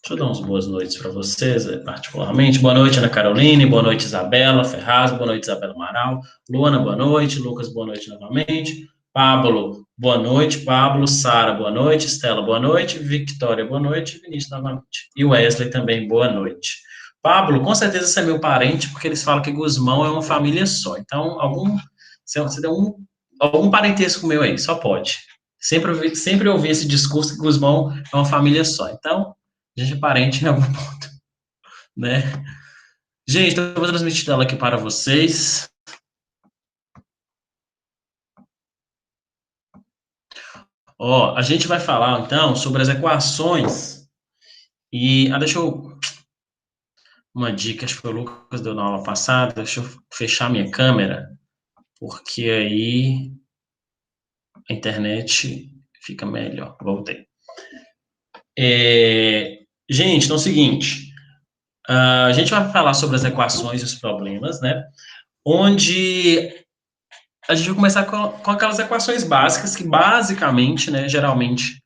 Deixa eu dar umas boas noites para vocês, particularmente. Boa noite, Ana Caroline. Boa noite, Isabela Ferraz. Boa noite, Isabela Amaral. Luana, boa noite. Lucas, boa noite novamente. Pablo, boa noite. Pablo, Sara, boa noite. Estela, boa noite. Victória, boa noite. Vinícius, novamente. E Wesley também, boa noite. Pablo, com certeza você é meu parente, porque eles falam que Guzmão é uma família só. Então, você deu algum parentesco meu aí, só pode. Sempre ouvi esse discurso que Guzmão é uma família só. Então, a gente é parente em algum ponto, né? Gente, eu vou transmitir ela aqui para vocês. Ó, a gente vai falar, então, sobre as equações. E, deixa eu... Uma dica, acho que foi o Lucas deu na aula passada. Deixa eu fechar minha câmera, porque aí a internet fica melhor. Voltei. Gente, então é o seguinte. A gente vai falar sobre as equações e os problemas, né? Onde a gente vai começar com aquelas equações básicas que basicamente, né, geralmente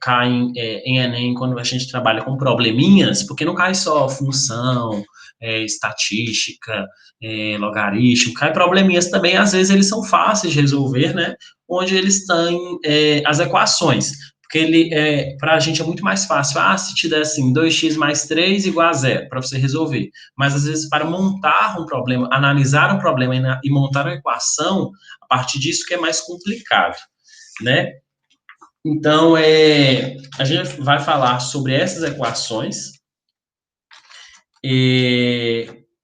caem em Enem quando a gente trabalha com probleminhas, porque não cai só função, estatística, logaritmo, cai probleminhas também, às vezes eles são fáceis de resolver, né, onde eles têm as equações, porque para a gente é muito mais fácil, se te der assim, 2x mais 3 igual a zero, para você resolver, mas às vezes para montar um problema, analisar um problema e montar uma equação, a partir disso que é mais complicado, né? Então, a gente vai falar sobre essas equações,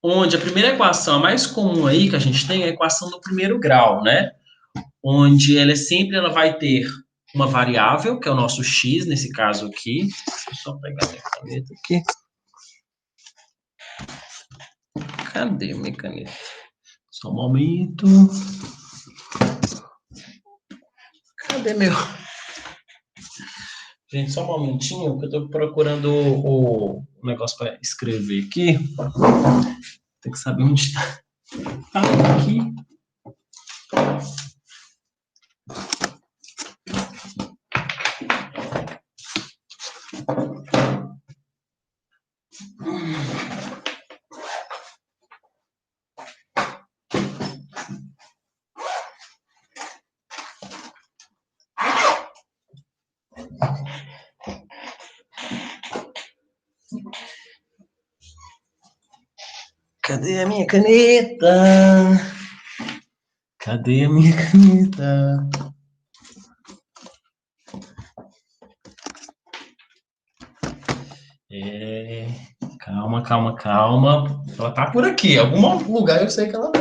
onde a primeira equação, a mais comum aí que a gente tem, é a equação do primeiro grau, né? Onde ela vai ter uma variável, que é o nosso x, nesse caso aqui. Deixa eu só pegar minha caneta aqui. Cadê minha caneta? Só um momento. Cadê meu... Gente, só um momentinho, que eu estou procurando o negócio para escrever aqui. Tem que saber onde está. Tá aqui. Cadê a minha caneta? Cadê a minha caneta? Calma, calma, calma. Ela tá por aqui. Em algum lugar eu sei que ela tá.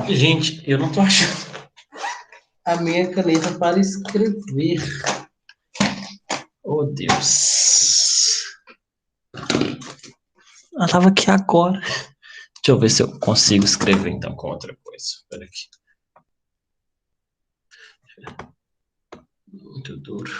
Gente, eu não tô achando a minha caneta para escrever. Oh, Deus. Ela tava aqui agora. Deixa eu ver se eu consigo escrever, então, com outra coisa. Espera aqui. Muito duro.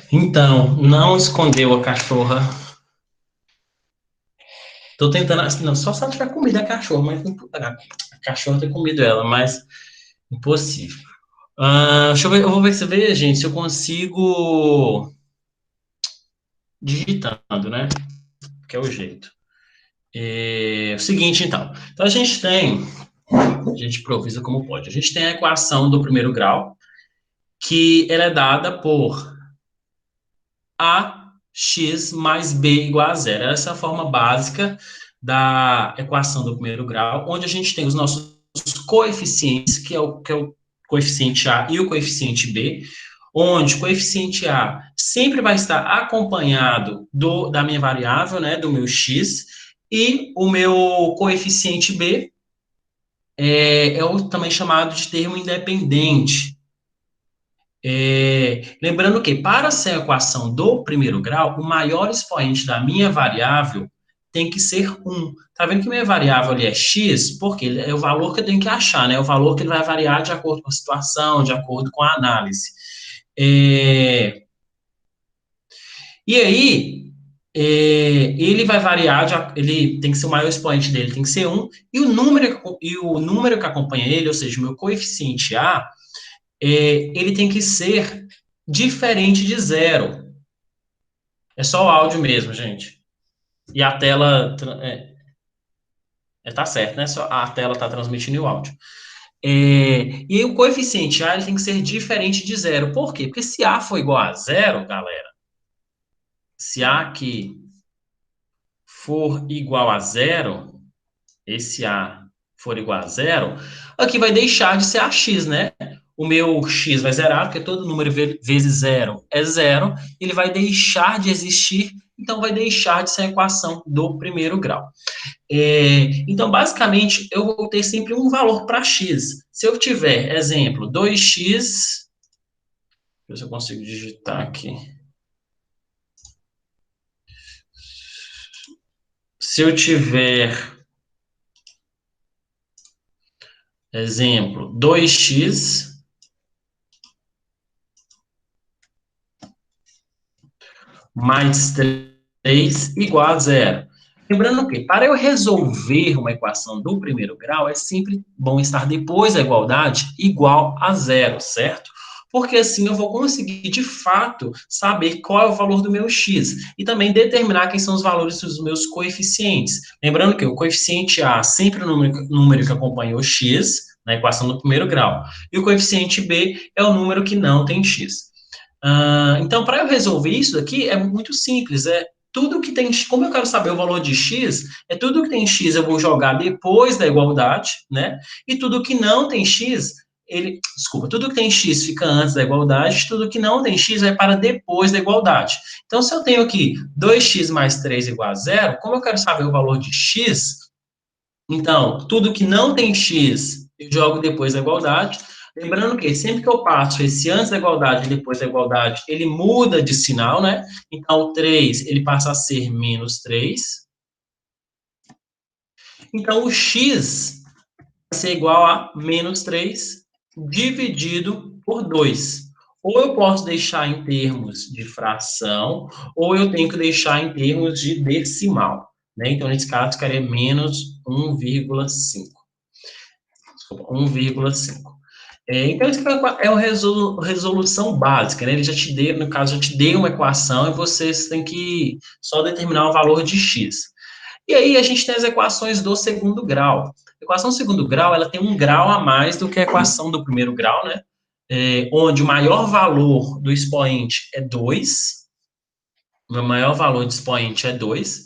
Então, não escondeu a cachorra. Tô tentando. Não, só se ela tiver comido a cachorra, mas a cachorra ter comido ela, mas impossível. Deixa eu ver, eu vou ver se vê, gente, se eu consigo digitando, né? Que é o jeito. O seguinte, então. Então a gente improvisa como pode. A gente tem a equação do primeiro grau, que ela é dada por ax mais b igual a zero. Essa é a forma básica da equação do primeiro grau, onde a gente tem os nossos coeficientes, que é o coeficiente a e o coeficiente b, onde o coeficiente a sempre vai estar acompanhado da minha variável, né, do meu x, e o meu coeficiente b é o também chamado de termo independente. Lembrando que, para ser a equação do primeiro grau, o maior expoente da minha variável tem que ser 1. Tá vendo que minha variável ali é x? Porque é o valor que eu tenho que achar, né? É o valor que ele vai variar de acordo com a situação, de acordo com a análise. É, e aí, ele vai variar, ele tem que ser o maior expoente dele, tem que ser 1, e o número que acompanha ele, ou seja, o meu coeficiente A, ele tem que ser diferente de zero. É só o áudio mesmo, gente. E a tela. Tá certo, né? Só a tela está transmitindo o áudio. E aí o coeficiente A ele tem que ser diferente de zero. Por quê? Porque se A for igual a zero, galera, se A aqui for igual a zero, esse A for igual a zero, aqui vai deixar de ser AX, né? O meu X vai zerar, porque todo número vezes zero é zero, ele vai deixar de existir, então vai deixar de ser a equação do primeiro grau. Então, basicamente, eu vou ter sempre um valor para x. Se eu tiver, exemplo, 2x, deixa eu ver se eu consigo digitar aqui. Se eu tiver, exemplo, 2x mais 3 igual a zero. Lembrando que, para eu resolver uma equação do primeiro grau, é sempre bom estar depois da igualdade igual a zero, certo? Porque assim eu vou conseguir, de fato, saber qual é o valor do meu x e também determinar quem são os valores dos meus coeficientes. Lembrando que o coeficiente A sempre é o número que acompanha o x, na equação do primeiro grau, e o coeficiente B é o número que não tem x. Então, para eu resolver isso aqui, é muito simples. Tudo que tem, como eu quero saber o valor de x, tudo que tem x eu vou jogar depois da igualdade, né? E tudo que não tem x, desculpa, tudo que tem x fica antes da igualdade, tudo que não tem x vai para depois da igualdade. Então, se eu tenho aqui 2x mais 3 igual a zero, como eu quero saber o valor de x, então, tudo que não tem x eu jogo depois da igualdade, Lembrando que sempre que eu passo esse antes da igualdade e depois da igualdade, ele muda de sinal, né? Então, o 3, ele passa a ser menos 3. Então, o x vai ser igual a menos 3 dividido por 2. Ou eu posso deixar em termos de fração, ou eu tenho que deixar em termos de decimal. Né? Então, nesse caso, ficaria menos 1,5. Desculpa, 1,5. Então, isso é uma resolução básica, né? Ele já te deu, no caso, já te deu uma equação e vocês têm que só determinar o valor de x. E aí a gente tem as equações do segundo grau. A equação do segundo grau, ela tem um grau a mais do que a equação do primeiro grau, né? Onde o maior valor do expoente é 2. O maior valor do expoente é 2.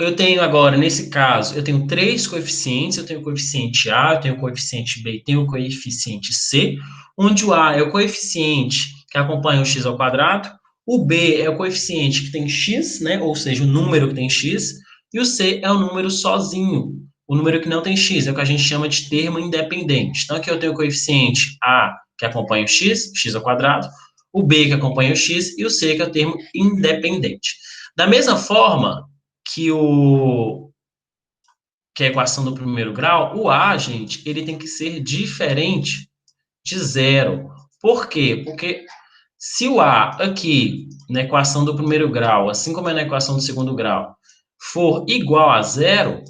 Eu tenho agora, nesse caso, eu tenho 3 coeficientes, eu tenho o coeficiente A, eu tenho o coeficiente B e tenho o coeficiente C, onde o A é o coeficiente que acompanha o x ao quadrado, o B é o coeficiente que tem x, né, ou seja, o número que tem x, e o C é o número sozinho, o número que não tem x, é o que a gente chama de termo independente. Então, aqui eu tenho o coeficiente A, que acompanha o x ao quadrado, o B, que acompanha o x, e o C, que é o termo independente. Da mesma forma, que que a equação do primeiro grau, o A, gente, ele tem que ser diferente de zero. Por quê? Porque se o A aqui, na equação do primeiro grau, assim como é na equação do segundo grau, for igual a zero,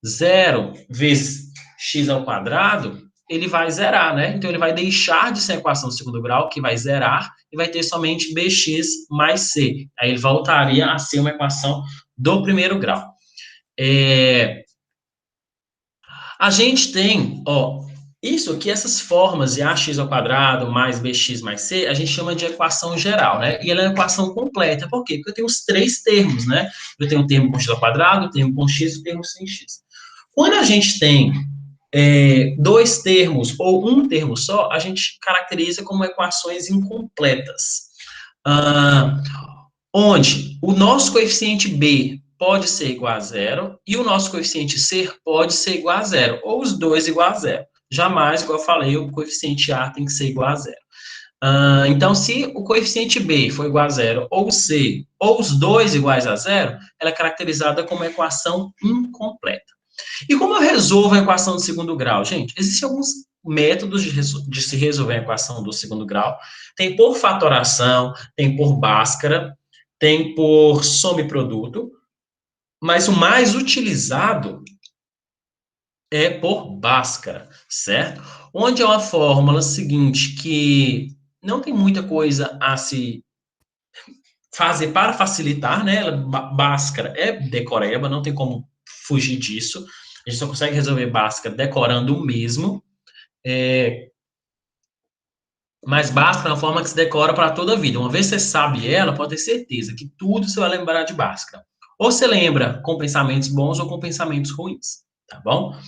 zero vezes x ao quadrado, ele vai zerar, né? Então, ele vai deixar de ser a equação do segundo grau, que vai zerar, e vai ter somente bx mais c. Aí, ele voltaria a ser uma equação do primeiro grau. A gente tem, ó, isso aqui, essas formas de ax ao quadrado mais bx mais c, a gente chama de equação geral, né? E ela é uma equação completa. Por quê? Porque eu tenho os três termos, né? Eu tenho o termo com x ao quadrado, o termo com x e o termo sem x. Quando a gente tem dois termos ou um termo só, a gente caracteriza como equações incompletas. Ah, onde o nosso coeficiente b pode ser igual a zero e o nosso coeficiente c pode ser igual a zero, ou os dois igual a zero. Jamais, igual eu falei, o coeficiente a tem que ser igual a zero. Então, se o coeficiente b for igual a zero, ou c, ou os dois iguais a zero, ela é caracterizada como equação incompleta. E como eu resolvo a equação do segundo grau? Gente, existem alguns métodos de se resolver a equação do segundo grau. Tem por fatoração, tem por Bhaskara, tem por soma e produto, mas o mais utilizado é por Bhaskara, certo? Onde é uma fórmula seguinte que não tem muita coisa a se fazer para facilitar, né? Bhaskara é decoreba, não tem como fugir disso. A gente só consegue resolver Bhaskara decorando o mesmo. Mas Bhaskara é uma forma que se decora para toda a vida. Uma vez que você sabe ela, pode ter certeza que tudo você vai lembrar de Bhaskara. Ou você lembra com pensamentos bons ou com pensamentos ruins, tá bom?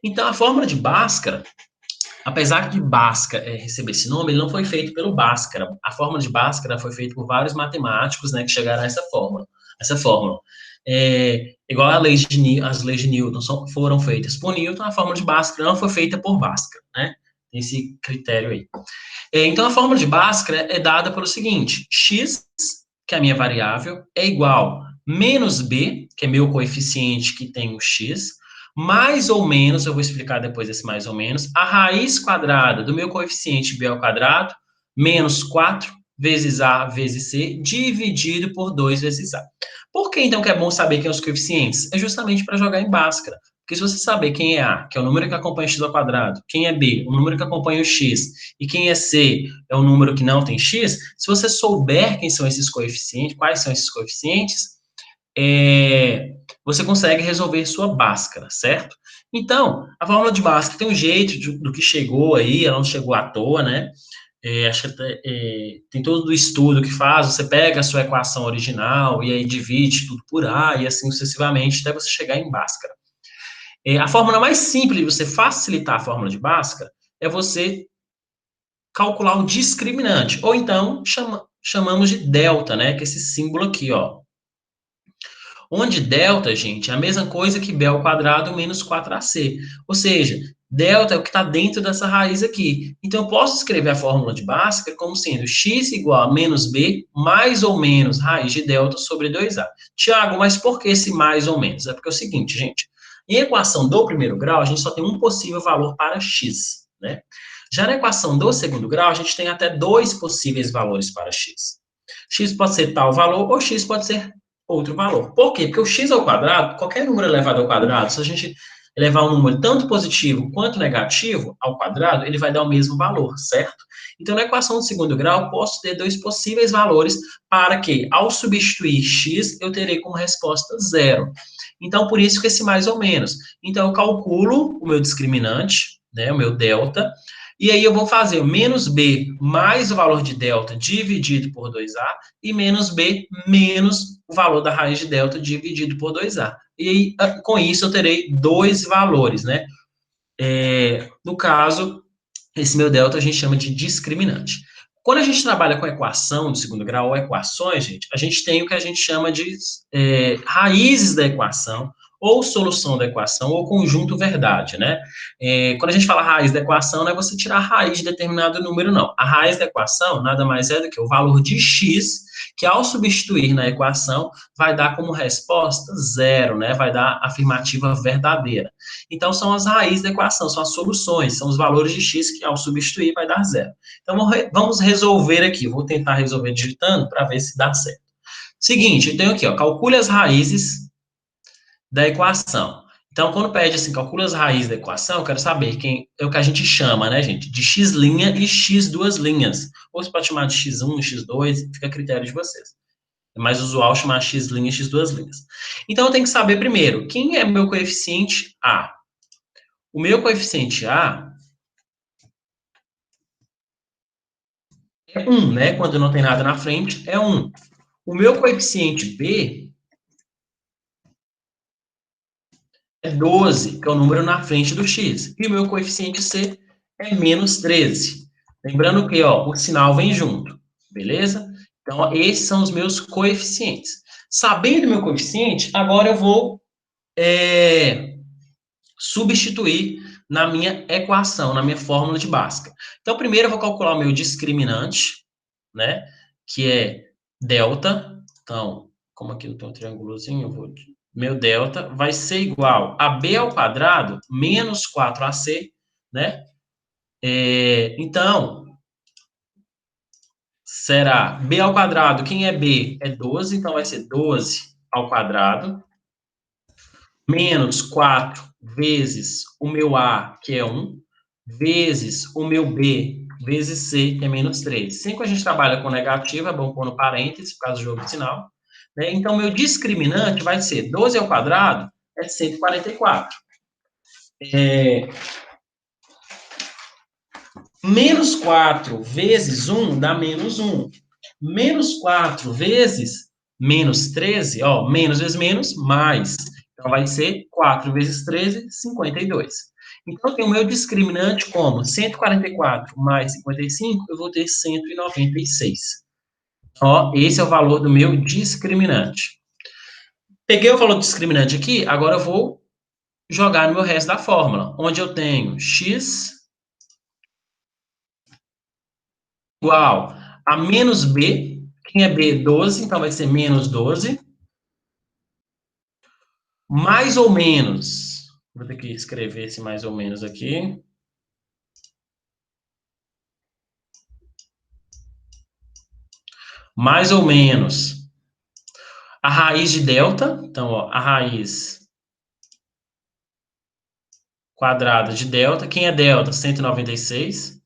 Então, a fórmula de Bhaskara, apesar de Bhaskara receber esse nome, ele não foi feito pelo Bhaskara. A fórmula de Bhaskara foi feita por vários matemáticos, né, que chegaram a essa fórmula. Igual as leis de Newton foram feitas por Newton, a fórmula de Bhaskara não foi feita por Bhaskara, né? Esse critério aí. Então, a fórmula de Bhaskara é dada pelo seguinte: x, que é a minha variável, é igual menos b, que é meu coeficiente que tem o x, mais ou menos, eu vou explicar depois desse mais ou menos, a raiz quadrada do meu coeficiente b ao quadrado, menos 4 vezes a vezes c, dividido por 2 vezes a. Por que, então, que é bom saber quem são os coeficientes? É justamente para jogar em Bhaskara. Porque se você saber quem é A, que é o número que acompanha x ao quadrado, quem é B, o número que acompanha o x, e quem é C, é o número que não tem x, se você souber quem são esses coeficientes, quais são esses coeficientes, você consegue resolver sua Bhaskara, certo? Então, a fórmula de Bhaskara tem um jeito do que chegou aí, ela não chegou à toa, né? Acho que tem todo o estudo que faz, você pega a sua equação original e aí divide tudo por A e assim sucessivamente até você chegar em Bhaskara. A fórmula mais simples de você facilitar a fórmula de Bhaskara é você calcular o discriminante, ou então chamamos de delta, né, que é esse símbolo aqui, ó. Onde delta, gente, é a mesma coisa que b ao quadrado menos 4ac. Ou seja, delta é o que está dentro dessa raiz aqui. Então, eu posso escrever a fórmula de Bhaskara como sendo x igual a menos b mais ou menos raiz de delta sobre 2a. Tiago, mas por que esse mais ou menos? É porque é o seguinte, gente. Em equação do primeiro grau, a gente só tem um possível valor para x, né? Já na equação do segundo grau, a gente tem até dois possíveis valores para x. X pode ser tal valor ou x pode ser outro valor. Por quê? Porque o x ao quadrado, qualquer número elevado ao quadrado, se a gente elevar um número tanto positivo quanto negativo ao quadrado, ele vai dar o mesmo valor, certo? Então, na equação de segundo grau, posso ter dois possíveis valores para que, ao substituir x, eu terei como resposta zero. Então, por isso que esse mais ou menos. Então, eu calculo o meu discriminante, né, o meu delta, e aí eu vou fazer menos b mais o valor de delta dividido por 2a e menos b menos o valor da raiz de delta dividido por 2a. E aí, com isso, eu terei dois valores, né? No caso, esse meu delta a gente chama de discriminante. Quando a gente trabalha com equação de segundo grau ou equações, gente, a gente tem o que a gente chama de raízes da equação, ou solução da equação, ou conjunto verdade, né? Quando a gente fala raiz da equação, não é você tirar a raiz de determinado número, não. A raiz da equação nada mais é do que o valor de x, que ao substituir na equação, vai dar como resposta zero, né? Vai dar afirmativa verdadeira. Então, são as raízes da equação, são as soluções, são os valores de x que, ao substituir, vai dar zero. Então, vamos resolver aqui. Vou tentar resolver digitando para ver se dá certo. Seguinte, eu tenho aqui, ó, calcule as raízes da equação. Então, quando pede assim, calcule as raízes da equação, eu quero saber quem é o que a gente chama, né, gente, de x' e x duas linhas. Ou você pode chamar de x1, x2, fica a critério de vocês. É mais usual chamar x' e x duas linhas. Então, eu tenho que saber primeiro, quem é meu coeficiente A? O meu coeficiente A é 1, né? Quando não tem nada na frente, é 1. O meu coeficiente B é 12, que é o número na frente do x. E o meu coeficiente C é menos 13. Lembrando que, ó, o sinal vem junto, beleza? Então, ó, esses são os meus coeficientes. Sabendo o meu coeficiente, agora eu vou substituir na minha equação, na minha fórmula de Bhaskara. Então, primeiro eu vou calcular o meu discriminante, né? Que é delta. Então, como aqui eu tenho um triângulozinho, meu delta vai ser igual a b ao quadrado menos 4ac, né? Então, será b ao quadrado, quem é b? É 12, então vai ser 12 ao quadrado, menos 4 vezes o meu a, que é 1, vezes o meu b, vezes c, que é menos 3. Sempre que a gente trabalha com negativo, é bom pôr no parênteses, por causa do jogo de sinal. Né? Então, meu discriminante vai ser 12 ao quadrado é 144. Menos 4 vezes 1 dá menos 1. Menos 4 vezes menos 13, ó, menos vezes menos, mais. Então, vai ser 4 vezes 13, 52. Então, eu tenho o meu discriminante como 144 mais 55, eu vou ter 196. Ó, esse é o valor do meu discriminante. Peguei o valor do discriminante aqui, agora eu vou jogar no meu resto da fórmula, onde eu tenho x igual a menos b, quem é b? 12, então vai ser menos 12, mais ou menos, vou ter que escrever esse mais ou menos aqui, mais ou menos a raiz de delta, então, ó, a raiz quadrada de delta, quem é delta? 196,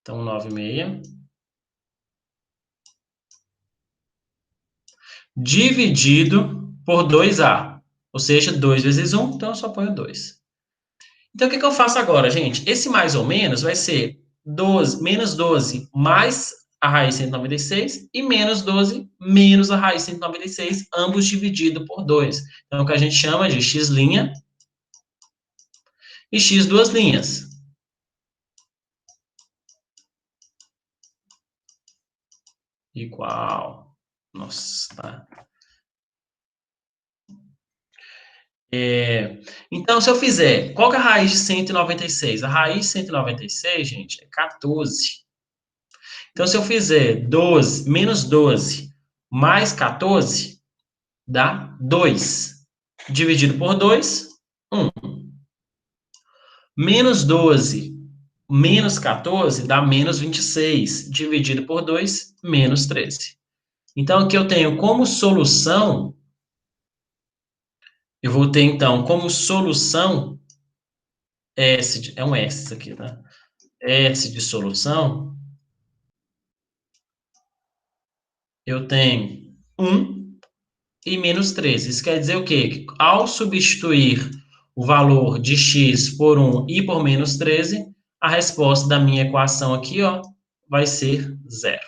então 96, dividido por 2a, ou seja, 2 vezes 1, então eu só ponho 2. Então, o que eu faço agora, gente? Esse mais ou menos vai ser 12, menos 12 mais a raiz de 196 e menos 12 menos a raiz de 196, ambos dividido por 2. Então, é o que a gente chama de x' e x duas linhas. Igual. Nossa, tá. Então, se eu fizer, qual que é a raiz de 196? A raiz de 196, gente, é 14. Então, se eu fizer 12, menos 12 mais 14, dá 2. Dividido por 2, 1. Menos 12 menos 14 dá menos 26. Dividido por 2, menos 13. Então, aqui eu tenho como solução, eu vou ter, então, como solução, é um S isso aqui, tá? S de solução, eu tenho 1 e menos 13. Isso quer dizer o quê? Que ao substituir o valor de x por 1 e por menos 13, a resposta da minha equação aqui, ó, vai ser 0.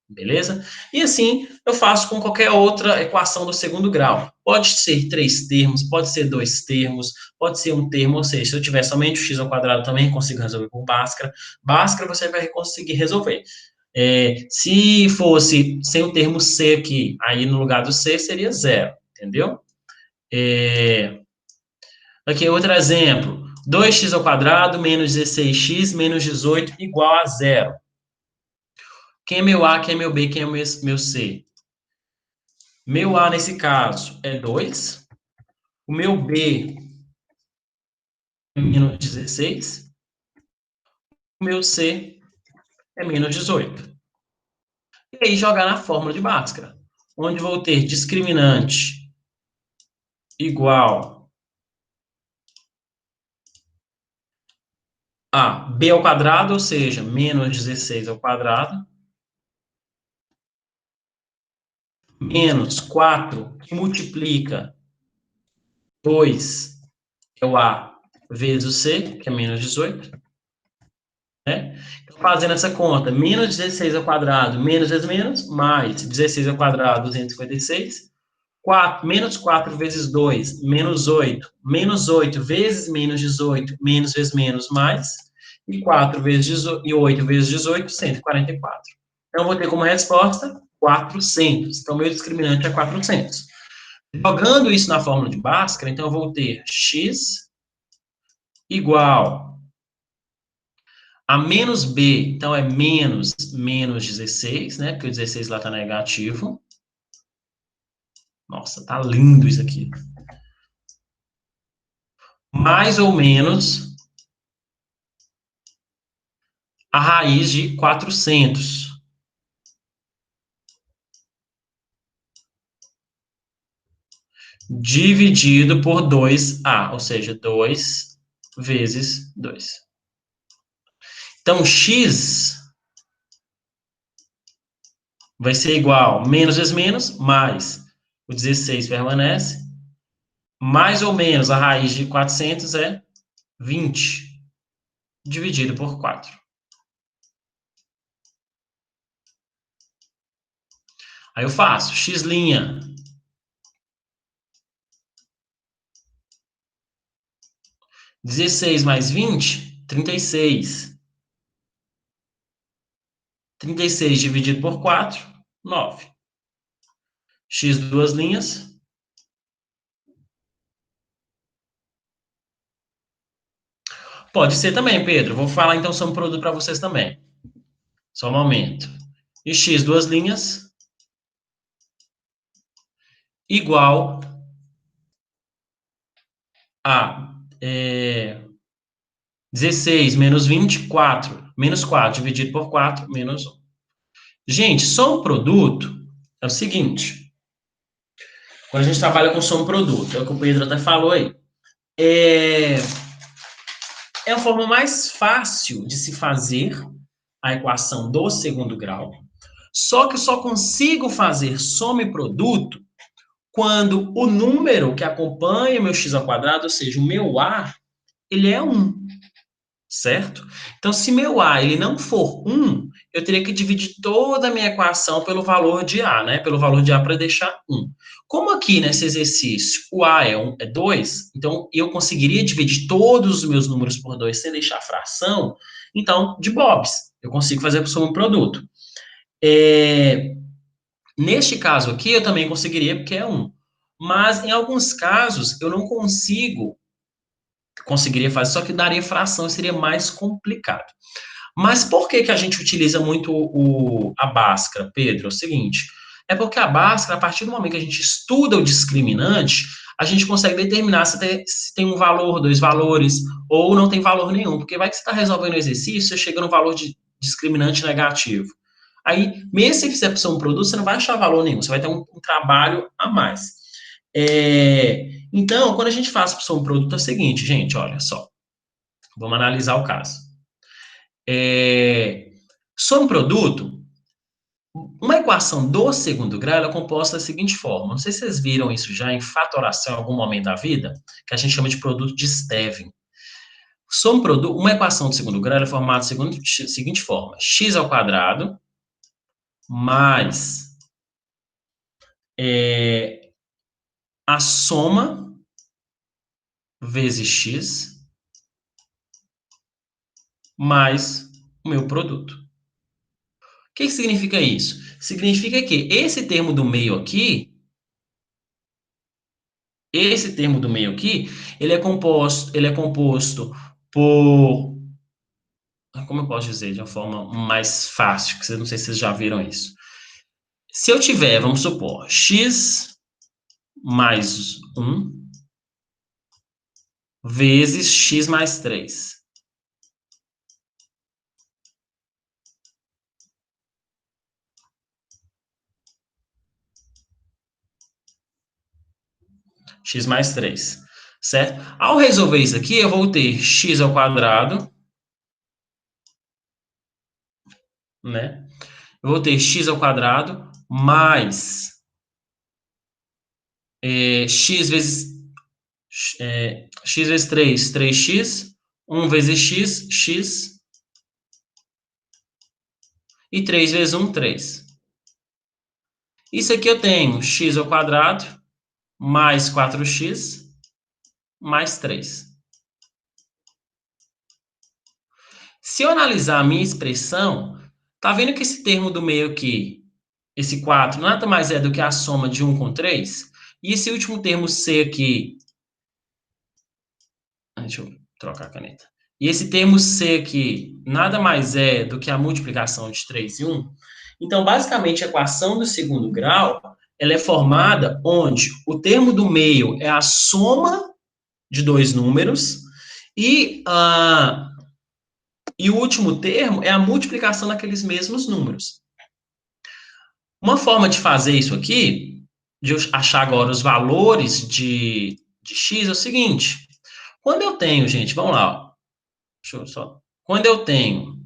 Beleza? E assim eu faço com qualquer outra equação do segundo grau. Pode ser 3 termos, pode ser 2 termos, pode ser um termo, ou seja, se eu tiver somente o x ao quadrado também consigo resolver por Bhaskara. Bhaskara você vai conseguir resolver. Se fosse sem o termo C aqui, aí no lugar do C seria 0, entendeu? Aqui outro exemplo. 2x ao quadrado menos 16x menos 18 igual a 0. Quem é meu A, quem é meu B, quem é meu C? Meu A, nesse caso, é 2. O meu B é menos 16. O meu C é menos 18. E aí jogar na fórmula de Bhaskara, onde vou ter discriminante igual a b ao quadrado, ou seja, menos 16 ao quadrado, menos 4, que multiplica 2, que é o A, vezes o C, que é menos 18, né? Então, fazendo essa conta, menos 16 ao quadrado, menos vezes menos, mais 16 ao quadrado, 256, 4, menos 4 vezes 2, menos 8 vezes menos 18, menos vezes menos, mais, e 4 vezes 18, e 8 vezes 18, 144. Então, eu vou ter como resposta 400. Então, meu discriminante é 400. Jogando isso na fórmula de Bhaskara, então, eu vou ter x igual a menos b, então, é menos 16, né? Porque o 16 lá está negativo. Nossa, tá lindo isso aqui. Mais ou menos a raiz de 400. Dividido por 2a, ou seja, 2 vezes 2. Então, x vai ser igual menos vezes menos, mais o 16 permanece, mais ou menos a raiz de 400 é 20, dividido por 4. Aí eu faço x', 16 mais 20, 36. 36 dividido por 4, 9. X duas linhas. Pode ser também, Pedro. Vou falar então sobre o produto para vocês também. Só um momento. E x duas linhas igual a 16 menos 24, menos 4 dividido por 4, menos 1. Gente, soma produto é o seguinte. Quando a gente trabalha com soma produto, é o que o Pedro até falou aí. É a forma mais fácil de se fazer a equação do segundo grau. Só que eu só consigo fazer soma e produto quando o número que acompanha meu x ao quadrado, ou seja, o meu a, ele é 1, certo? Então, se meu a ele não for 1, eu teria que dividir toda a minha equação pelo valor de a, né? Pelo valor de a para deixar 1. Como aqui nesse exercício o a é 2, então eu conseguiria dividir todos os meus números por 2 sem deixar fração, então, de bobs, eu consigo fazer a soma e produto. Neste caso aqui, eu também conseguiria, porque é 1. Mas, em alguns casos, eu não conseguiria fazer, só que daria fração e seria mais complicado. Mas por que que a gente utiliza muito a Bhaskara, Pedro? É o seguinte, é porque a Bhaskara, a partir do momento que a gente estuda o discriminante, a gente consegue determinar se tem um valor, dois valores, ou não tem valor nenhum, porque vai que você está resolvendo o exercício, você chega no valor de discriminante negativo. Aí, mesmo se você fizer para um produto, você não vai achar valor nenhum, você vai ter um trabalho a mais. Então, quando a gente faz para um produto, é o seguinte, gente, olha só, vamos analisar o caso. Sobre um produto, uma equação do segundo grau ela é composta da seguinte forma. Não sei se vocês viram isso já em fatoração em algum momento da vida, que a gente chama de produto de Stevin. Sobre um produto, uma equação do segundo grau é formada da seguinte forma: x ao quadrado mais a soma vezes x mais o meu produto. O que significa isso? Significa que esse termo do meio aqui, ele é composto por, como eu posso dizer de uma forma mais fácil, que não sei se vocês já viram isso. Se eu tiver, vamos supor, x mais 1 vezes x mais 3. X mais 3, certo? Ao resolver isso aqui, eu vou ter x ao quadrado, né? Eu vou ter x ao quadrado mais x vezes 3, 3x, 1 vezes x, x, e 3 vezes 1, 3. Isso aqui eu tenho x ao quadrado mais 4x mais 3. Se eu analisar a minha expressão, tá vendo que esse termo do meio aqui, esse 4, nada mais é do que a soma de 1 com 3? E esse último termo C aqui, deixa eu trocar a caneta. E esse termo C aqui, nada mais é do que a multiplicação de 3 e 1. Então, basicamente, a equação do segundo grau, ela é formada onde o termo do meio é a soma de dois números e o último termo é a multiplicação daqueles mesmos números. Uma forma de fazer isso aqui, de eu achar agora os valores de x, é o seguinte. Quando eu tenho, gente, vamos lá, ó. Deixa eu só. Quando eu tenho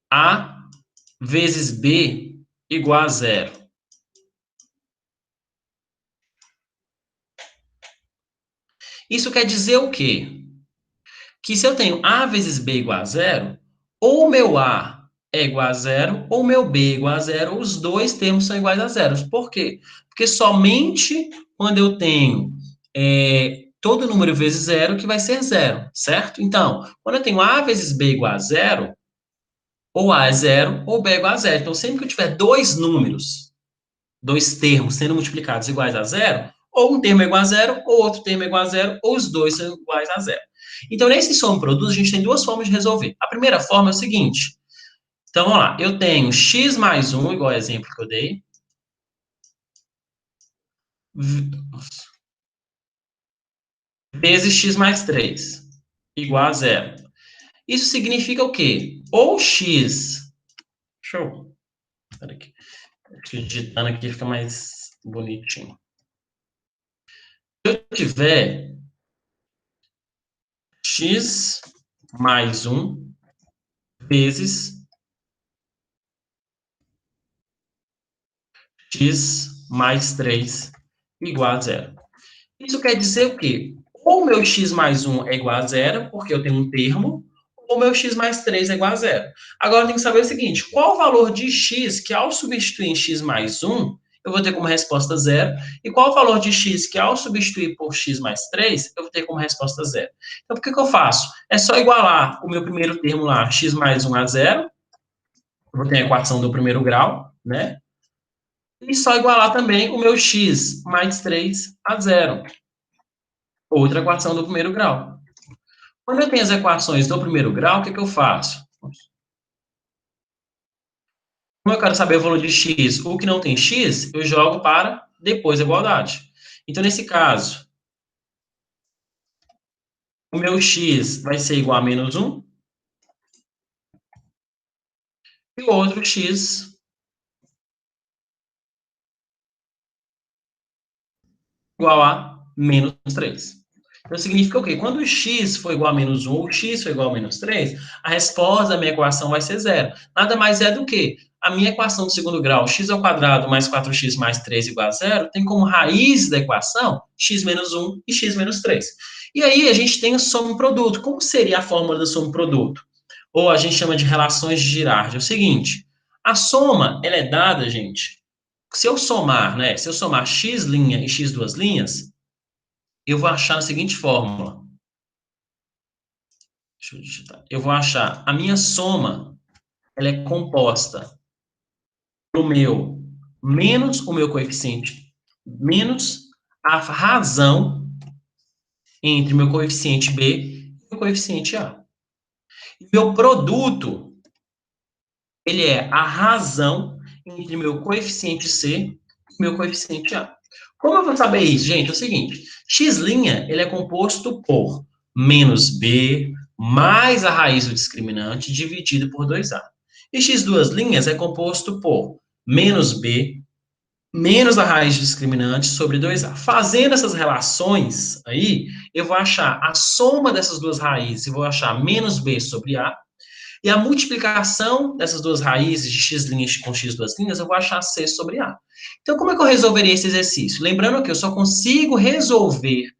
A vezes B igual a zero. Isso quer dizer o quê? Que se eu tenho A vezes B igual a zero, ou o meu A é igual a zero, ou o meu B é igual a zero, os dois termos são iguais a zero. Por quê? Porque somente quando eu tenho todo número vezes zero que vai ser zero, certo? Então, quando eu tenho A vezes B igual a zero, ou A é zero, ou B é igual a zero. Então, sempre que eu tiver dois números, dois termos sendo multiplicados iguais a zero, ou um termo é igual a zero, ou outro termo é igual a zero, ou os dois são iguais a zero. Então, nesse soma produto, a gente tem duas formas de resolver. A primeira forma é o seguinte. Então, vamos lá. Eu tenho x mais 1, igual ao exemplo que eu dei, vezes x mais 3, igual a zero. Isso significa o quê? Ou x... Deixa eu... Peraí, digitando aqui fica mais bonitinho. Se eu tiver x mais 1 vezes x mais 3 igual a zero. Isso quer dizer o quê? Ou meu x mais 1 é igual a zero, porque eu tenho um termo, ou meu x mais 3 é igual a zero. Agora eu tenho que saber o seguinte, qual o valor de x que ao substituir em x mais 1, eu vou ter como resposta zero, e qual o valor de x que ao substituir por x mais 3, eu vou ter como resposta zero. Então, o que eu faço? É só igualar o meu primeiro termo lá, x mais 1 a zero, eu vou ter a equação do primeiro grau, né? E só igualar também o meu x mais 3 a zero. Outra equação do primeiro grau. Quando eu tenho as equações do primeiro grau, o que eu faço? Como eu quero saber o valor de x, o que não tem x, eu jogo para depois da igualdade. Então, nesse caso, o meu x vai ser igual a menos 1, e o outro x igual a menos 3. Então, significa o quê? Quando o x for igual a menos 1 ou o x for igual a menos 3, a resposta da minha equação vai ser zero. Nada mais é do que a minha equação do segundo grau, x ao quadrado mais 4x mais 3 igual a zero, tem como raiz da equação x menos 1 e x menos 3. E aí a gente tem a soma-produto. Como seria a fórmula da soma-produto? Ou a gente chama de relações de Girardi. É o seguinte, a soma, ela é dada, gente, se eu somar, né, se eu somar x' e x duas linhas, eu vou achar a seguinte fórmula. Deixa eu digitar. Eu vou achar a minha soma, ela é composta do meu menos o meu coeficiente, menos a razão entre o meu coeficiente B e o coeficiente A. E meu produto, ele é a razão entre meu coeficiente C e meu coeficiente A. Como eu vou saber isso, gente? É o seguinte, x', ele é composto por menos B mais a raiz do discriminante dividido por 2A. E x duas linhas é composto por menos B menos a raiz do discriminante sobre 2A. Fazendo essas relações aí, eu vou achar a soma dessas duas raízes, eu vou achar menos B sobre A, e a multiplicação dessas duas raízes de x' com x duas linhas, eu vou achar C sobre A. Então, como é que eu resolveria esse exercício? Lembrando que eu só consigo resolver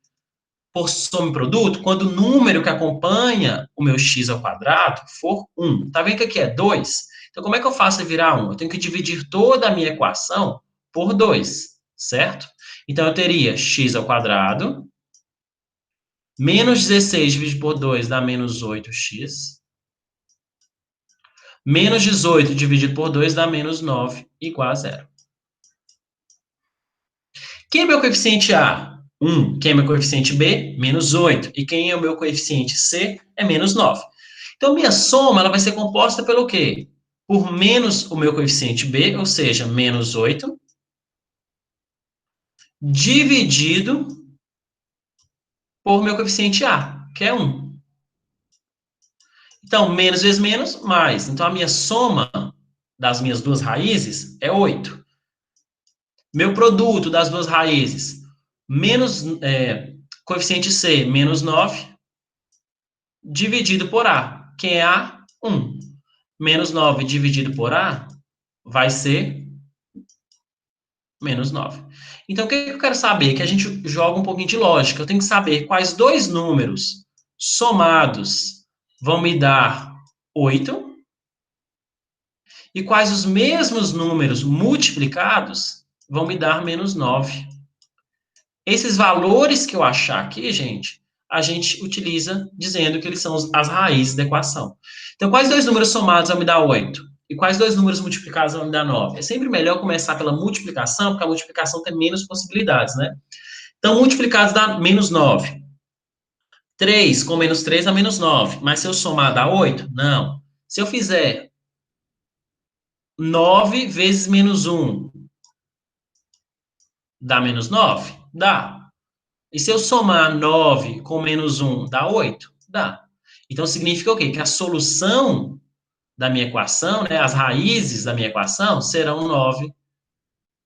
por soma e produto quando o número que acompanha o meu x ao quadrado for 1. Tá vendo que aqui é 2? Então, como é que eu faço virar 1? Eu tenho que dividir toda a minha equação por 2, certo? Então, eu teria x ao quadrado, menos 16 dividido por 2 dá menos 8x, menos 18 dividido por 2 dá menos 9, igual a zero. Quem é meu coeficiente A? 1. Quem é meu coeficiente B? Menos 8. E quem é o meu coeficiente C? É menos 9. Então, minha soma ela vai ser composta pelo quê? Por menos o meu coeficiente B, ou seja, menos 8, dividido por meu coeficiente A, que é 1. Então, menos vezes menos, mais. Então, a minha soma das minhas duas raízes é 8. Meu produto das duas raízes, menos coeficiente C, menos 9, dividido por A. Quem é A? 1. Menos 9 dividido por A vai ser menos 9. Então, o que eu quero saber? Que a gente joga um pouquinho de lógica. Eu tenho que saber quais dois números somados vão me dar 8 e quais os mesmos números multiplicados vão me dar menos 9. Esses valores que eu achar aqui, gente, a gente utiliza dizendo que eles são as raízes da equação. Então, quais dois números somados vão me dar 8? E quais dois números multiplicados vão me dar 9? É sempre melhor começar pela multiplicação, porque a multiplicação tem menos possibilidades, né? Então, multiplicados dá menos 9. 3 com menos 3 dá menos 9. Mas se eu somar dá 8? Não. Se eu fizer 9 vezes menos 1, dá menos 9? Dá. E se eu somar 9 com menos 1, dá 8? Dá. Então, significa o quê? Que a solução da minha equação, né, as raízes da minha equação, serão 9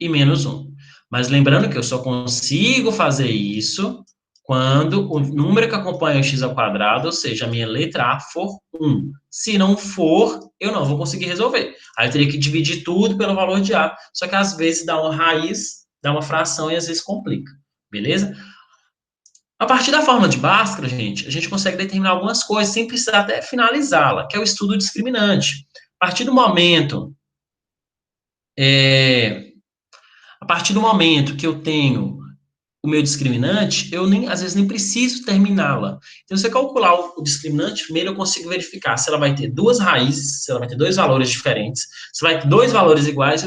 e menos 1. Mas lembrando que eu só consigo fazer isso quando o número que acompanha o x ao quadrado, ou seja, a minha letra A, for 1. Se não for, eu não vou conseguir resolver. Aí eu teria que dividir tudo pelo valor de A, só que às vezes dá uma raiz, dá uma fração e às vezes complica. Beleza? A partir da fórmula de Bhaskara, gente, a gente consegue determinar algumas coisas sem precisar até finalizá-la, que é o estudo discriminante. A partir do momento, a partir do momento que eu tenho o meu discriminante, eu nem, às vezes nem preciso terminá-la. Então, se eu calcular o discriminante, primeiro eu consigo verificar se ela vai ter duas raízes, se ela vai ter dois valores diferentes, se vai ter dois valores iguais,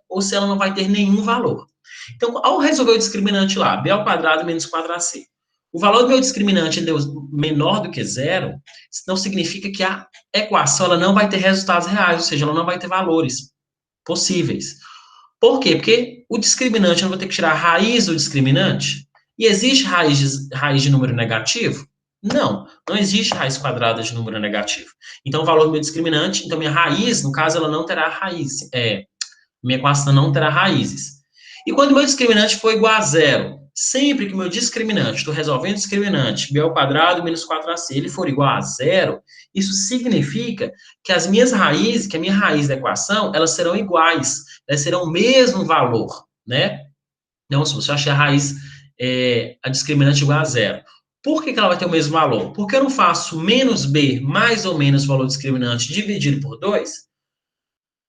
ou se ela não vai ter nenhum valor. Então, ao resolver o discriminante lá, b ao quadrado menos 4ac, o valor do meu discriminante deu menor do que zero, isso não significa que a equação ela não vai ter resultados reais, ou seja, ela não vai ter valores possíveis. Por quê? Porque o discriminante, eu não vou ter que tirar a raiz do discriminante. E existe raiz de número negativo? Não, não existe raiz quadrada de número negativo. Então, o valor do meu discriminante, então minha raiz, no caso, ela não terá raiz. Minha equação não terá raízes. E quando o meu discriminante for igual a zero, sempre que o meu discriminante, estou resolvendo o discriminante, b ao quadrado menos 4ac, ele for igual a zero, isso significa que as minhas raízes, que a minha raiz da equação, elas serão iguais, elas serão o mesmo valor, né? Então, se você achar a raiz, a discriminante igual a zero. Por que ela vai ter o mesmo valor? Porque eu não faço menos b mais ou menos o valor discriminante dividido por 2.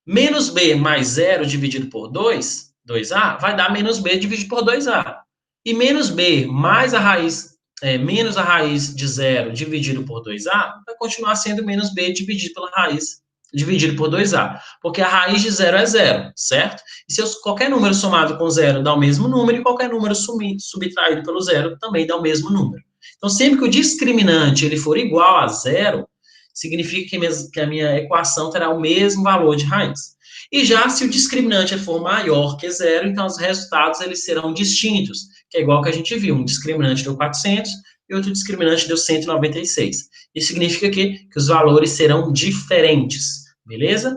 Menos b mais zero dividido por 2, 2a, vai dar menos b dividido por 2a. E menos b mais a raiz, menos a raiz de zero dividido por 2a, vai continuar sendo menos b dividido pela raiz, dividido por 2a. Porque a raiz de zero é zero, certo? E se qualquer número somado com zero dá o mesmo número, e qualquer número subtraído pelo zero também dá o mesmo número. Então, sempre que o discriminante ele for igual a zero, significa que a minha equação terá o mesmo valor de raiz. E já se o discriminante for maior que zero, então os resultados eles serão distintos, que é igual que a gente viu, um discriminante deu 400 e outro discriminante deu 196. Isso significa que os valores serão diferentes, beleza?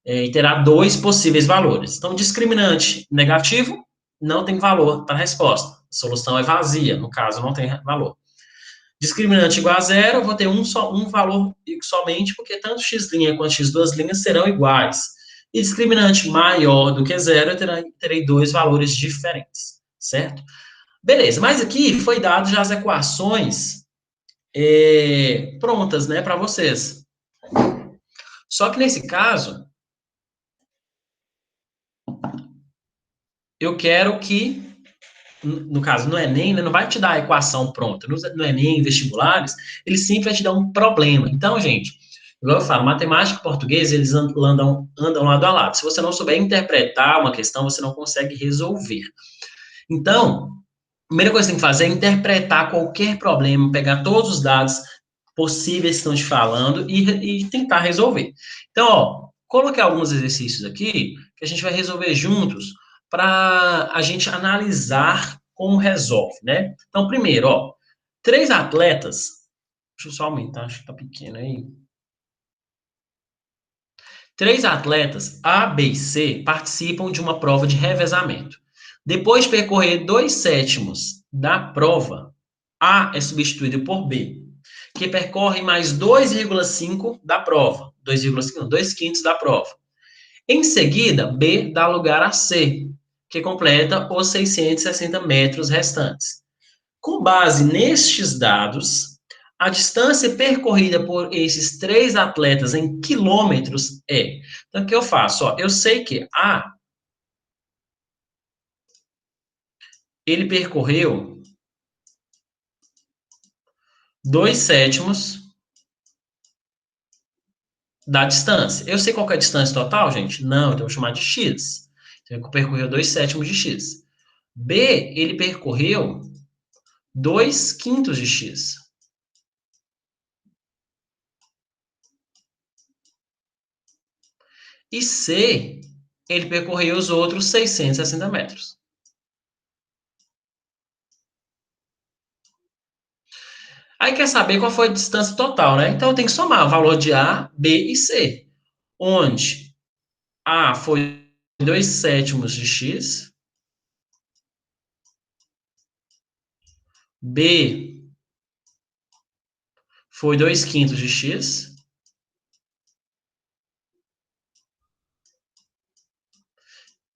E terá dois possíveis valores. Então, discriminante negativo não tem valor para a resposta. A solução é vazia, no caso, não tem valor. Discriminante igual a zero, eu vou ter um valor somente, porque tanto x' quanto x2' serão iguais. E discriminante maior do que zero, eu terei dois valores diferentes, certo? Beleza, mas aqui foi dado já as equações prontas, né, para vocês. Só que nesse caso, eu quero que, no caso, no Enem, né, não vai te dar a equação pronta. No Enem, em vestibulares, ele sempre vai te dar um problema. Então, gente, igual eu falo, matemática e português, eles andam lado a lado. Se você não souber interpretar uma questão, você não consegue resolver. Então, a primeira coisa que você tem que fazer é interpretar qualquer problema, pegar todos os dados possíveis que estão te falando e tentar resolver. Então, ó, coloquei alguns exercícios aqui que a gente vai resolver juntos para a gente analisar como resolve, né? Então, primeiro, ó, 3 atletas, deixa eu só aumentar, acho que tá pequeno aí. 3 atletas, A, B e C, participam de uma prova de revezamento. Depois de percorrer 2/7 da prova, A é substituído por B, que percorre mais 2,5 da prova. 2,5, não, 2/5 da prova. Em seguida, B dá lugar a C, que completa os 660 metros restantes. Com base nestes dados, a distância percorrida por esses 3 atletas em quilômetros é. Então, o que eu faço? Ó, eu sei que A, ele percorreu 2/7 da distância. Eu sei qual é a distância total, gente? Não, então eu vou chamar de x. Então, ele percorreu 2/7 de x. B, ele percorreu 2/5 de x. E C, ele percorreu os outros 660 metros. Aí quer saber qual foi a distância total, né? Então eu tenho que somar o valor de A, B e C. Onde A foi 2/7 de x, B foi 2/5 de x,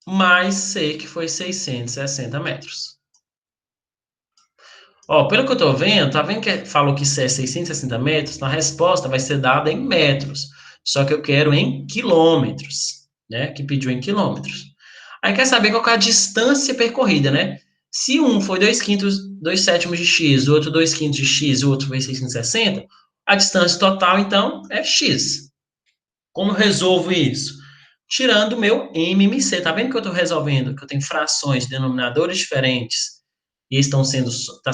mais C, que foi 660 metros. Ó, pelo que eu tô vendo, tá vendo que falou que C é 660 metros? Então a resposta vai ser dada em metros. Só que eu quero em quilômetros, né? Que pediu em quilômetros. Aí quer saber qual que é a distância percorrida, né? Se um foi 2 quintos, 2 sétimos de x, o outro 2 quintos de x, o outro foi 660, a distância total, então, é x. Como eu resolvo isso? Tirando o meu MMC. Tá vendo que eu estou resolvendo? Que eu tenho frações, denominadores diferentes, e estão sendo, tá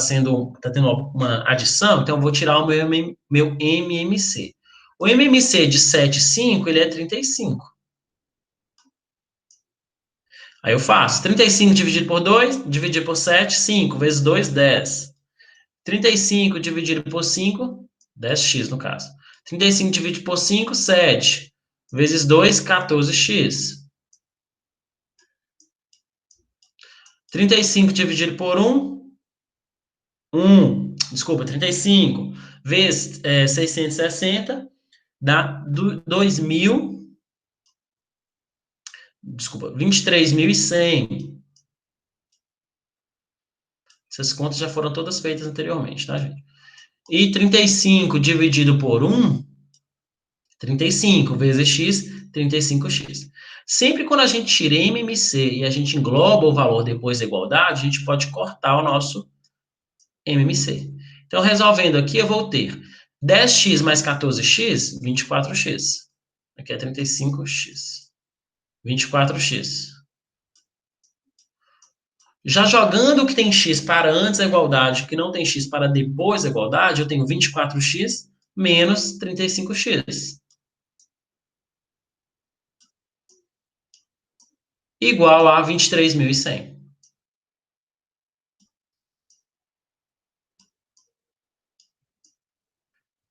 tendo uma adição, então eu vou tirar o meu MMC. O MMC de 7,5, ele é 35. Aí eu faço 35 dividido por 2, dividido por 7, 5 vezes 2, 10. 35 dividido por 5, 10x no caso. 35 dividido por 5, 7. Vezes 2, 14x. 35 dividido por 1. Desculpa, 35 vezes 660 dá 2.000, desculpa, 23.100. Essas contas já foram todas feitas anteriormente, tá, gente? E 35 dividido por 1, 35 vezes x, 35x. Sempre quando a gente tira MMC e a gente engloba o valor depois da igualdade, a gente pode cortar o nosso MMC. Então, resolvendo aqui, eu vou ter 10x mais 14x, 24x. Aqui é 35x. 24x. Já jogando o que tem x para antes da igualdade, o que não tem x para depois da igualdade, eu tenho 24x menos 35x. Igual a 23.100.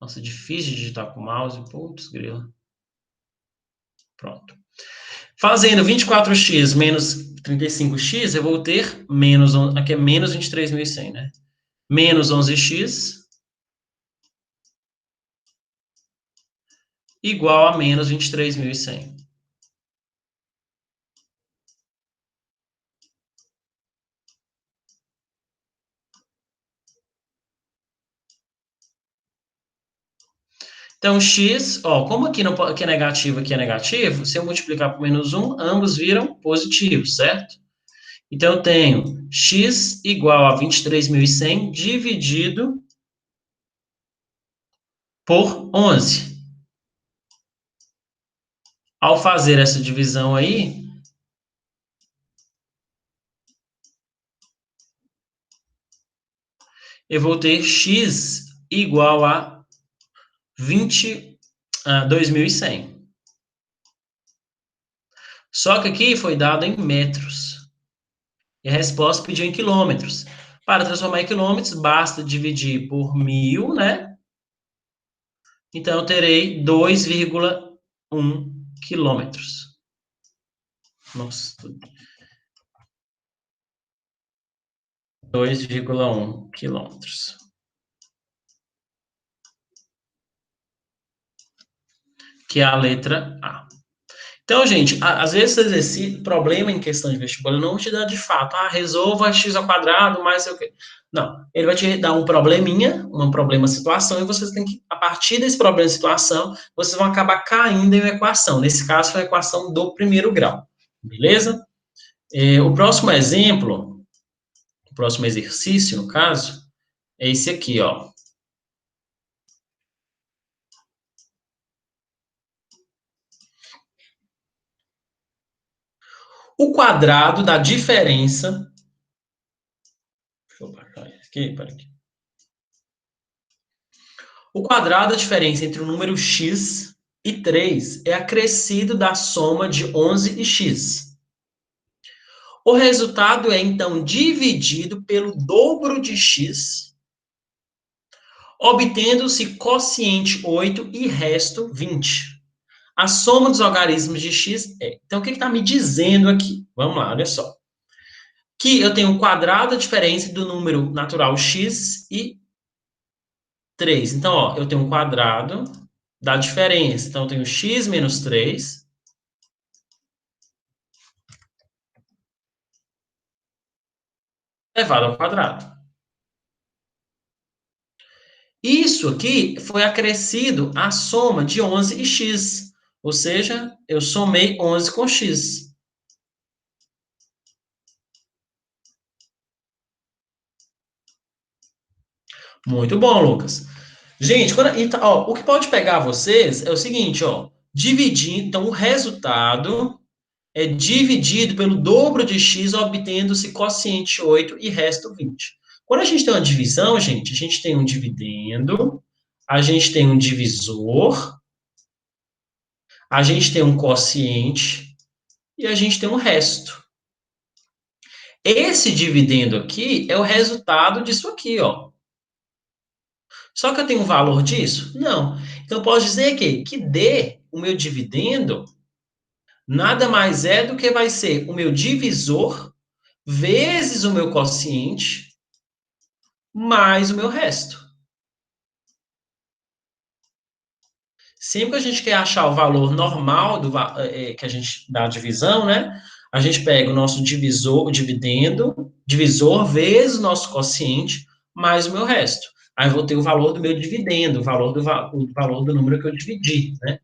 Nossa, difícil de digitar com o mouse. Putz, grila. Pronto. Fazendo 24x menos 35x, eu vou ter menos, aqui é menos 23.100, né? Menos 11x igual a menos 23.100. Então, x, ó, como aqui, não, aqui é negativo, se eu multiplicar por menos 1, ambos viram positivos, certo? Então, eu tenho x igual a 23.100 dividido por 11. Ao fazer essa divisão aí, eu vou ter x igual a 2.100. Só que aqui foi dado em metros. E a resposta pediu em quilômetros. Para transformar em quilômetros, basta dividir por 1.000, né? Então, eu terei 2,1 quilômetros. Nossa, 2,1 quilômetros. Que é a letra A. Então, gente, às vezes esse problema em questão de vestibular não te dá de fato, resolva x ao quadrado mais sei o quê. Não, ele vai te dar um probleminha, um problema situação, e vocês têm que, a partir desse problema situação, vocês vão acabar caindo em uma equação. Nesse caso, foi a equação do primeiro grau. Beleza? O próximo exemplo, o próximo exercício, no caso, é esse aqui, ó. O quadrado da diferença. Deixa eu baixar aqui, para aqui. O quadrado da diferença entre o número x e 3 é acrescido da soma de 11 e x. O resultado é, então, dividido pelo dobro de x, obtendo-se quociente 8 e resto 20. A soma dos algarismos de x é... Então, o que está me dizendo aqui? Vamos lá, olha só. Que eu tenho o quadrado da diferença do número natural x e 3. Então, ó, eu tenho um quadrado da diferença. Então, eu tenho x menos 3 elevado ao quadrado. Isso aqui foi acrescido à soma de 11 e x. Ou seja, eu somei 11 com x. Muito bom, Lucas. Gente, então, ó, o que pode pegar vocês é o seguinte, ó, dividindo, então o resultado é dividido pelo dobro de x, obtendo-se quociente 8 e resto 20. Quando a gente tem uma divisão, gente, a gente tem um dividendo, a gente tem um divisor, a gente tem um quociente e a gente tem um resto. Esse dividendo aqui é o resultado disso aqui, ó. Só que eu tenho um valor disso? Não. Então, eu posso dizer que D, o meu dividendo, nada mais é do que vai ser o meu divisor vezes o meu quociente mais o meu resto. Sempre que a gente quer achar o valor normal que a gente dá a divisão, né? A gente pega o nosso divisor, o dividendo, divisor vezes o nosso quociente mais o meu resto. Aí eu vou ter o valor do meu dividendo, o valor do número que eu dividi, né?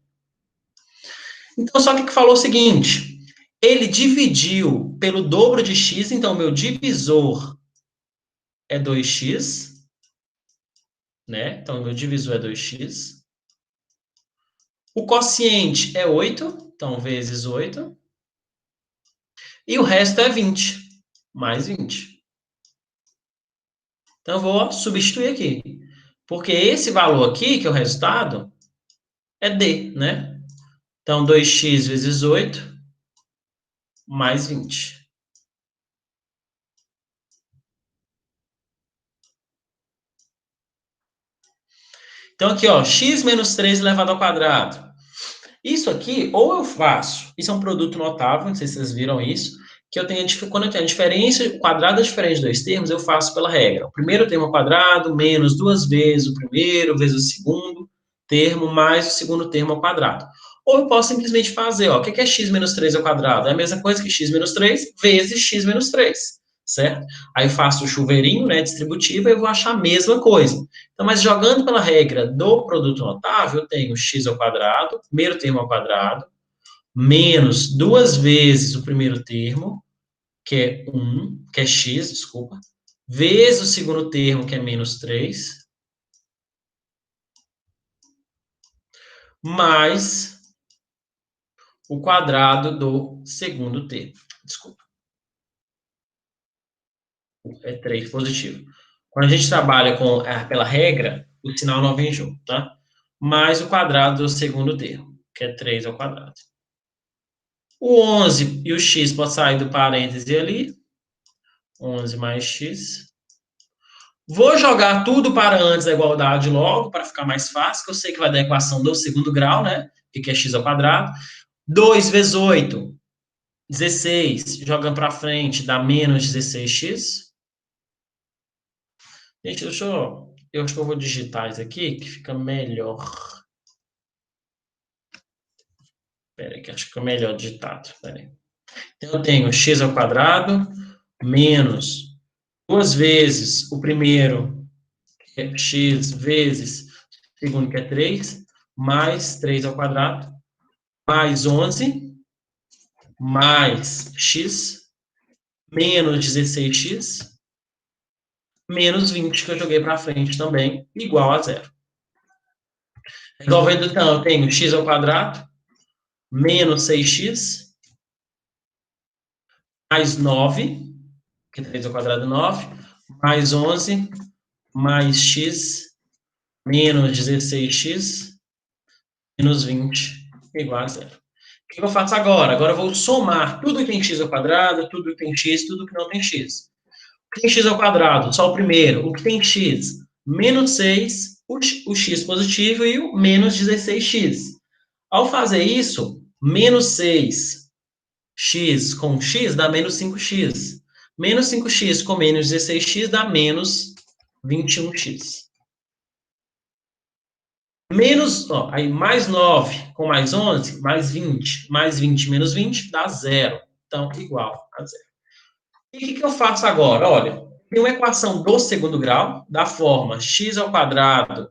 Então, só que falou o seguinte: ele dividiu pelo dobro de x, então o meu divisor é 2x, né? Então, o meu divisor é 2x. O quociente é 8, então vezes 8. E o resto é 20, mais 20. Então, eu vou substituir aqui. Porque esse valor aqui, que é o resultado, é D, né? Então, 2x vezes 8, mais 20. Então, aqui, ó, x menos 3 elevado ao quadrado. Isso aqui, ou eu faço, isso é um produto notável, não sei se vocês viram isso, que eu tenho, quando eu tenho a diferença, o quadrado é diferente de dois termos, eu faço pela regra. O primeiro termo ao quadrado, menos duas vezes o primeiro, vezes o segundo termo, mais o segundo termo ao quadrado. Ou eu posso simplesmente fazer, ó, o que é x menos 3 ao quadrado? É a mesma coisa que x menos 3 vezes x menos 3, certo? Aí eu faço o chuveirinho, né, distributivo, e eu vou achar a mesma coisa. Então, mas jogando pela regra do produto notável, eu tenho x ao quadrado, primeiro termo ao quadrado, menos duas vezes o primeiro termo, que é 1, que é x, desculpa, vezes o segundo termo, que é menos 3, mais o quadrado do segundo termo. Desculpa, é 3 positivo. Quando a gente trabalha pela regra, o sinal não vem junto, tá? Mais o quadrado do segundo termo, que é 3 ao quadrado. O 11 e o x pode sair do parêntese ali. 11 mais x. Vou jogar tudo para antes da igualdade logo, para ficar mais fácil, que eu sei que vai dar a equação do segundo grau, né? Que é x ao quadrado. 2 vezes 8, 16. Jogando para frente, dá menos 16x. Gente, eu acho que eu vou digitar isso aqui, que fica melhor. Espera aí, que acho que fica melhor digitado. Espera aí. Então, eu tenho x ao quadrado menos duas vezes o primeiro, que é x, vezes o segundo, que é 3, mais 3 ao quadrado, mais 11, mais x, menos 16x, menos 20, que eu joguei para frente também, igual a zero. Resolvendo, então, eu tenho x ao quadrado, menos 6x, mais 9, que 3 ao quadrado é 9, mais 11, mais x, menos 16x, menos 20, igual a zero. O que eu faço agora? Agora eu vou somar tudo que tem x ao quadrado, tudo que tem x, tudo que não tem x. O que tem x ao quadrado? Só o primeiro. O que tem x? Menos 6, o x positivo e o menos 16x. Ao fazer isso, menos 6x com x dá menos 5x. Menos 5x com menos 16x dá menos 21x. Menos, ó, aí mais 9 com mais 11, mais 20 menos 20 dá zero. Então, igual a zero. E o que eu faço agora? Olha, tem uma equação do segundo grau, da forma x ao quadrado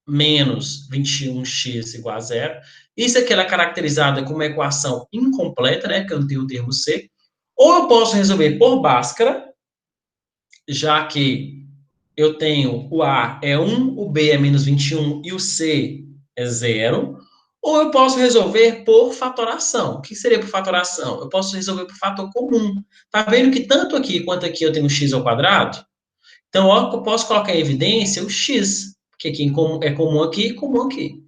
menos 21x igual a zero. Isso aqui ela é caracterizada como uma equação incompleta, né, que eu não tenho o termo C. Ou eu posso resolver por Bhaskara, já que eu tenho o A é 1, o B é menos 21 e o C é 0. Ou eu posso resolver por fatoração. O que seria por fatoração? Eu posso resolver por fator comum. Tá vendo que tanto aqui quanto aqui eu tenho x ao quadrado? Então, ó, eu posso colocar em evidência o x, porque aqui é comum aqui e comum aqui.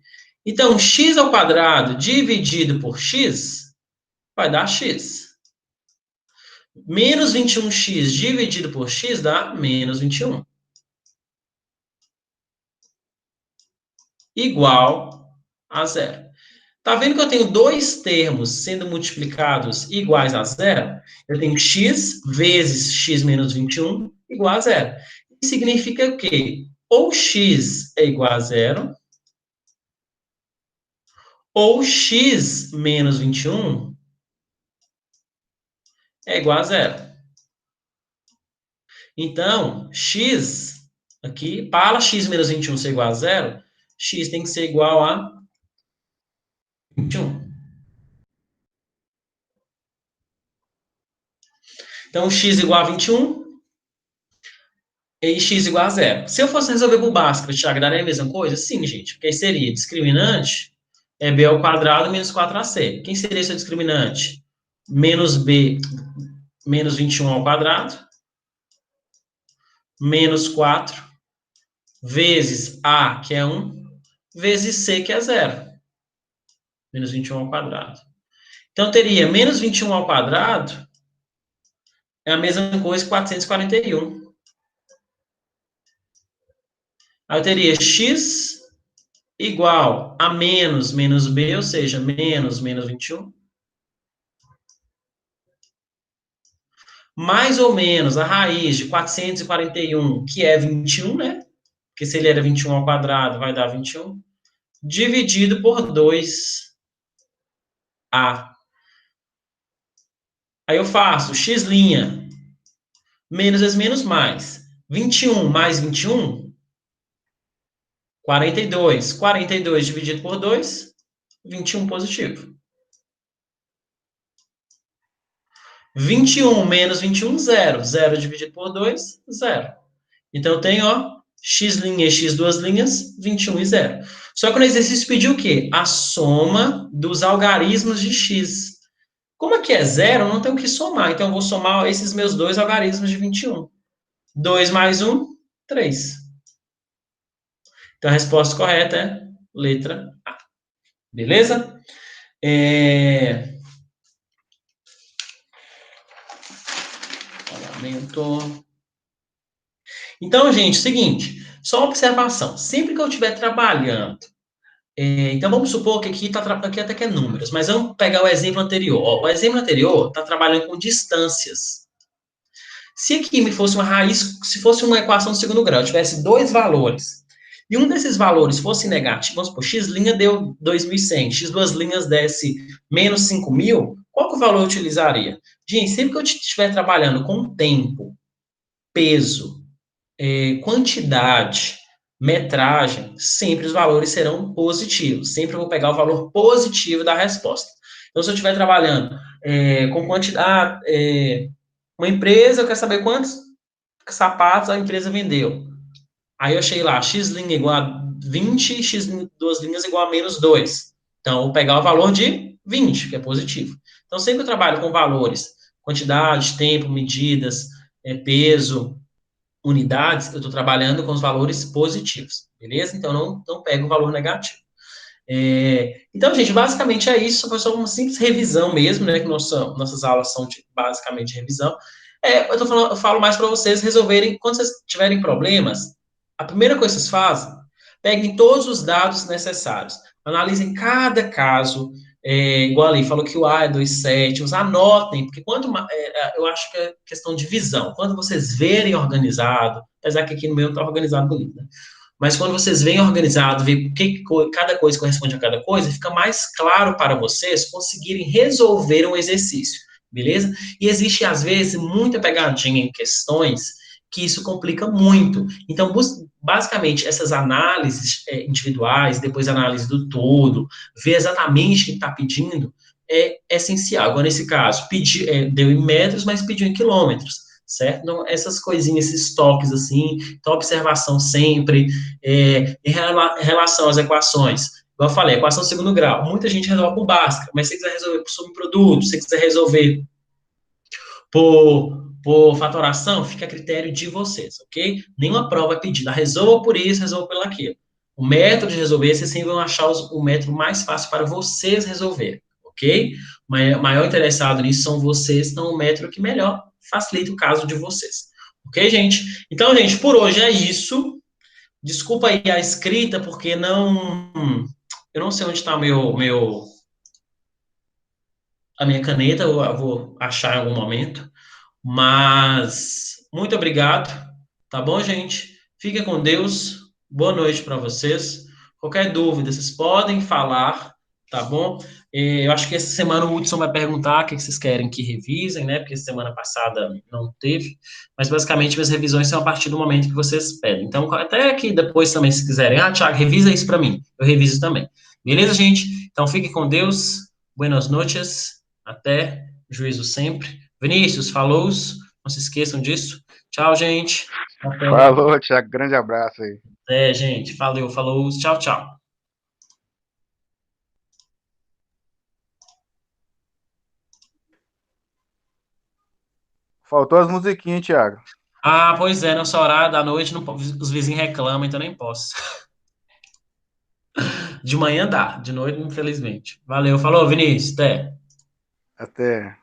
Então, x ao quadrado dividido por x vai dar x. Menos 21x dividido por x dá menos 21. Igual a zero. Tá vendo que eu tenho dois termos sendo multiplicados iguais a zero? Eu tenho x vezes x menos 21 igual a zero. Isso significa o quê? Ou x é igual a zero, ou x menos 21 é igual a zero. Então, x aqui, para x menos 21 ser igual a zero, x tem que ser igual a 21. Então, x igual a 21 e x igual a zero. Se eu fosse resolver por Bhaskara, Thiago, daria a mesma coisa? Sim, gente, porque aí seria discriminante é b ao quadrado menos 4ac. Quem seria esse discriminante? Menos b menos 21 ao quadrado menos 4 vezes a, que é 1, vezes c, que é 0. Menos 21 ao quadrado. Então, teria menos 21 ao quadrado é a mesma coisa que 441. Aí eu teria x igual a menos b, ou seja, menos 21, mais ou menos a raiz de 441, que é 21, né? Porque se ele era 21 ao quadrado, vai dar 21, dividido por 2a. Aí eu faço x', menos vezes menos mais. 21 mais 21, 42. 42 dividido por 2, 21 positivo. 21 menos 21, 0. 0 dividido por 2, 0. Então, eu tenho, ó, x' e x duas linhas, 21 e 0. Só que no exercício pediu o quê? A soma dos algarismos de x. Como aqui é 0, eu não tenho o que somar. Então, eu vou somar esses meus dois algarismos de 21. 2 mais 1, 3. Então, a resposta correta é letra A. Beleza? Aumento. Então, gente, seguinte, só uma observação. Sempre que eu estiver trabalhando, então vamos supor que aqui até que é números, mas vamos pegar o exemplo anterior. Ó, o exemplo anterior está trabalhando com distâncias. Se aqui me fosse uma raiz, se fosse uma equação de segundo grau, tivesse dois valores, e um desses valores fosse negativo, vamos supor, x' deu 2.100, x duas linhas desse menos 5.000, qual que o valor eu utilizaria? Gente, sempre que eu estiver trabalhando com tempo, peso, quantidade, metragem, sempre os valores serão positivos. Sempre eu vou pegar o valor positivo da resposta. Então, se eu estiver trabalhando com quantidade, uma empresa, eu quero saber quantos sapatos a empresa vendeu. Aí eu achei lá, x' igual a 20, x duas linhas igual a menos 2. Então, eu vou pegar o valor de 20, que é positivo. Então, sempre eu trabalho com valores, quantidade, tempo, medidas, peso, unidades, eu estou trabalhando com os valores positivos, beleza? Então, não pego o valor negativo. Então, gente, basicamente é isso. Foi só uma simples revisão mesmo, né? Que nossas aulas são basicamente revisão. Eu falo mais para vocês resolverem, quando vocês tiverem problemas, a primeira coisa que vocês fazem, peguem todos os dados necessários, analisem cada caso, igual ali, falou que o A é 2 sétimos, anotem, porque eu acho que é questão de visão. Quando vocês verem organizado, apesar que aqui no meu não está organizado bonito, né? Mas quando vocês veem organizado, ver cada coisa corresponde a cada coisa, fica mais claro para vocês conseguirem resolver um exercício, beleza? E existe, às vezes, muita pegadinha em questões que isso complica muito. Então, basicamente, essas análises individuais, depois análise do todo, ver exatamente o que está pedindo, é essencial. Agora, nesse caso, deu em metros, mas pediu em quilômetros. certo? Então, essas coisinhas, esses toques, assim, então, observação sempre, em relação às equações, igual eu falei, equação de segundo grau, muita gente resolve por Bhaskara, mas se você quiser resolver por subproduto, se você quiser resolver por fatoração, fica a critério de vocês, ok? Nenhuma prova é pedida, resolva por isso, resolva pelo aquilo. O método de resolver, vocês sempre vão achar o método mais fácil para vocês resolver, ok? O maior interessado nisso são vocês, então o método que melhor facilita o caso de vocês. Ok, gente? Então, gente, por hoje é isso. Desculpa aí a escrita, porque não. Eu não sei onde está a minha caneta, eu vou achar em algum momento. Mas muito obrigado, tá bom, gente? Fiquem com Deus. Boa noite para vocês. Qualquer dúvida, vocês podem falar, tá bom? Eu acho que essa semana o Hudson vai perguntar o que vocês querem que revisem, né? Porque semana passada não teve. Mas basicamente minhas revisões são a partir do momento que vocês pedem. Então, até que depois também, se quiserem, Thiago, revisa isso para mim. Eu reviso também. Beleza, gente? Então fiquem com Deus. Buenas noches. Até. Juízo sempre. Vinícius, falou, não se esqueçam disso. Tchau, gente. Até, Falou, Thiago. Grande abraço aí. até gente. Valeu, falou. Tchau, tchau. Faltou as musiquinhas, Thiago. Ah, pois é, nessa horário da noite os vizinhos reclamam, então nem posso. De manhã dá, de noite, infelizmente. Valeu, falou, Vinícius. Até. Até.